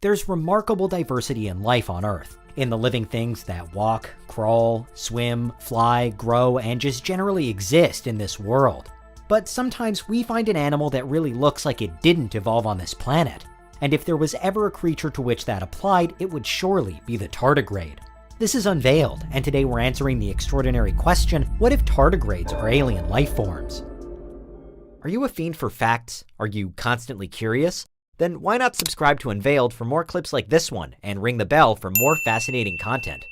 There's remarkable diversity in life on Earth, in the living things that walk, crawl, swim, fly, grow, and just generally exist in this world. But sometimes we find an animal that really looks like it didn't evolve on this planet. And if there was ever a creature to which that applied, it would surely be the tardigrade. This is Unveiled, and today we're answering the extraordinary question, what if tardigrades are alien life forms? Are you a fiend for facts? Are you constantly curious? Then why not subscribe to Unveiled for more clips like this one, and ring the bell for more fascinating content.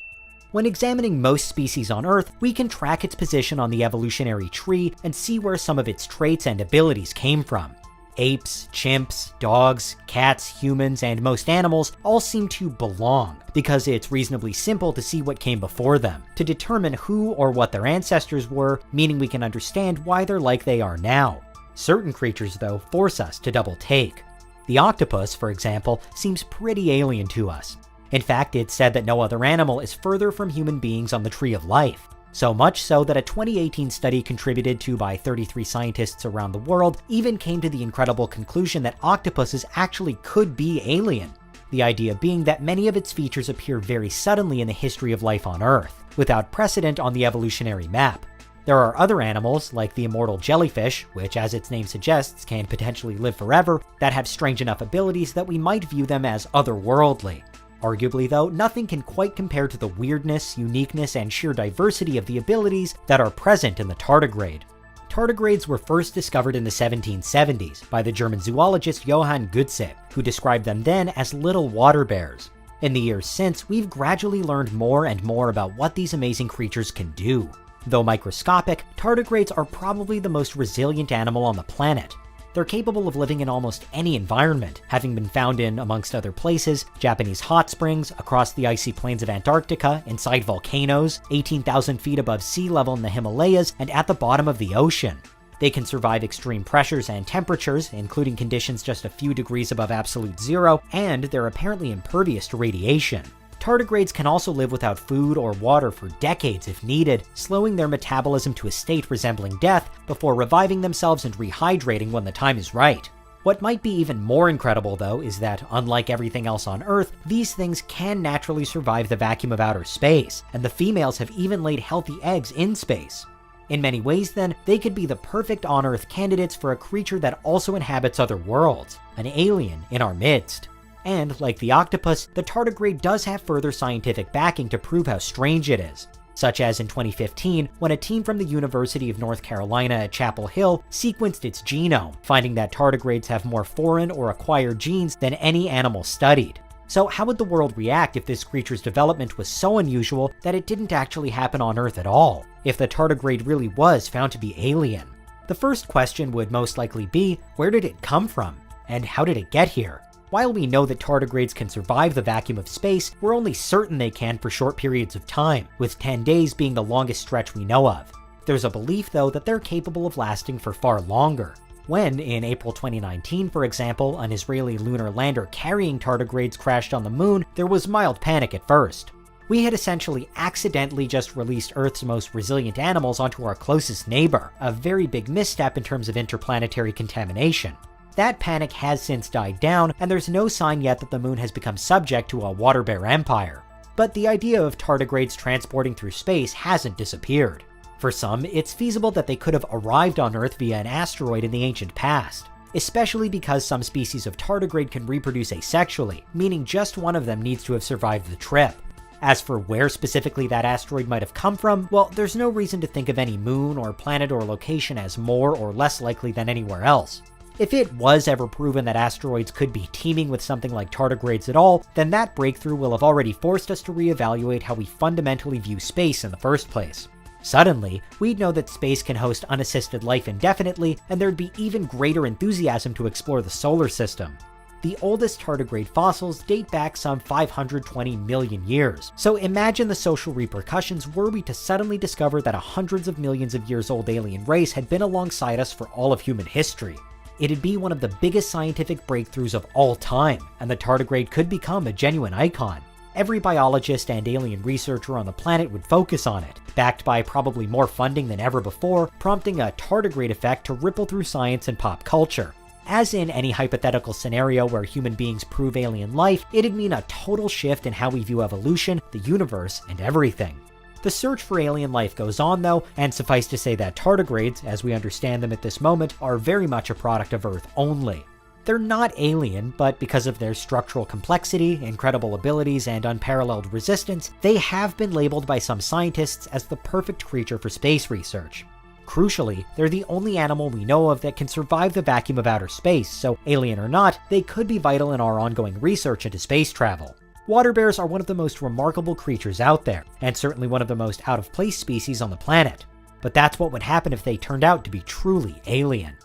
When examining most species on Earth, we can track its position on the evolutionary tree and see where some of its traits and abilities came from. Apes, chimps, dogs, cats, humans, and most animals all seem to belong, because it's reasonably simple to see what came before them, to determine who or what their ancestors were, meaning we can understand why they're like they are now. Certain creatures, though, force us to double take. The octopus, for example, seems pretty alien to us. In fact, it's said that no other animal is further from human beings on the tree of life. So much so that a 2018 study contributed to by 33 scientists around the world even came to the incredible conclusion that octopuses actually could be alien. The idea being that many of its features appear very suddenly in the history of life on Earth, without precedent on the evolutionary map. There are other animals, like the immortal jellyfish, which as its name suggests can potentially live forever, that have strange enough abilities that we might view them as otherworldly. Arguably though, nothing can quite compare to the weirdness, uniqueness, and sheer diversity of the abilities that are present in the tardigrade. Tardigrades were first discovered in the 1770s by the German zoologist Johann Goetze, who described them then as little water bears. In the years since, we've gradually learned more and more about what these amazing creatures can do. Though microscopic, tardigrades are probably the most resilient animal on the planet. They're capable of living in almost any environment, having been found in, amongst other places, Japanese hot springs, across the icy plains of Antarctica, inside volcanoes, 18,000 feet above sea level in the Himalayas, and at the bottom of the ocean. They can survive extreme pressures and temperatures, including conditions just a few degrees above absolute zero, and they're apparently impervious to radiation. Tardigrades can also live without food or water for decades if needed, slowing their metabolism to a state resembling death before reviving themselves and rehydrating when the time is right. What might be even more incredible though is that, unlike everything else on Earth, these things can naturally survive the vacuum of outer space, and the females have even laid healthy eggs in space. In many ways then, they could be the perfect on-Earth candidates for a creature that also inhabits other worlds, an alien in our midst. And, like the octopus, the tardigrade does have further scientific backing to prove how strange it is, such as in 2015, when a team from the University of North Carolina at Chapel Hill sequenced its genome, finding that tardigrades have more foreign or acquired genes than any animal studied. So how would the world react if this creature's development was so unusual that it didn't actually happen on Earth at all, if the tardigrade really was found to be alien? The first question would most likely be, where did it come from? And how did it get here? While we know that tardigrades can survive the vacuum of space, we're only certain they can for short periods of time, with 10 days being the longest stretch we know of. There's a belief, though, that they're capable of lasting for far longer. When, in April 2019, for example, an Israeli lunar lander carrying tardigrades crashed on the moon, there was mild panic at first. We had essentially accidentally just released Earth's most resilient animals onto our closest neighbor, a very big misstep in terms of interplanetary contamination. That panic has since died down, and there's no sign yet that the moon has become subject to a water bear empire. But the idea of tardigrades transporting through space hasn't disappeared. For some, it's feasible that they could have arrived on Earth via an asteroid in the ancient past, especially because some species of tardigrade can reproduce asexually, meaning just one of them needs to have survived the trip. As for where specifically that asteroid might have come from, well, there's no reason to think of any moon or planet or location as more or less likely than anywhere else. If it was ever proven that asteroids could be teeming with something like tardigrades at all, then that breakthrough will have already forced us to reevaluate how we fundamentally view space in the first place. Suddenly, we'd know that space can host unassisted life indefinitely, and there'd be even greater enthusiasm to explore the solar system. The oldest tardigrade fossils date back some 520 million years, so imagine the social repercussions were we to suddenly discover that a hundreds of millions of years old alien race had been alongside us for all of human history. It'd be one of the biggest scientific breakthroughs of all time, and the tardigrade could become a genuine icon. Every biologist and alien researcher on the planet would focus on it, backed by probably more funding than ever before, prompting a tardigrade effect to ripple through science and pop culture. As in any hypothetical scenario where human beings prove alien life, it'd mean a total shift in how we view evolution, the universe, and everything. The search for alien life goes on though, and suffice to say that tardigrades, as we understand them at this moment, are very much a product of Earth only. They're not alien, but because of their structural complexity, incredible abilities, and unparalleled resistance, they have been labeled by some scientists as the perfect creature for space research. Crucially, they're the only animal we know of that can survive the vacuum of outer space, so alien or not, they could be vital in our ongoing research into space travel. Water bears are one of the most remarkable creatures out there, and certainly one of the most out-of-place species on the planet. But that's what would happen if they turned out to be truly alien.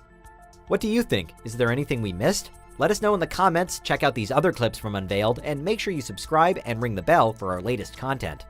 What do you think? Is there anything we missed? Let us know in the comments, check out these other clips from Unveiled, and make sure you subscribe and ring the bell for our latest content.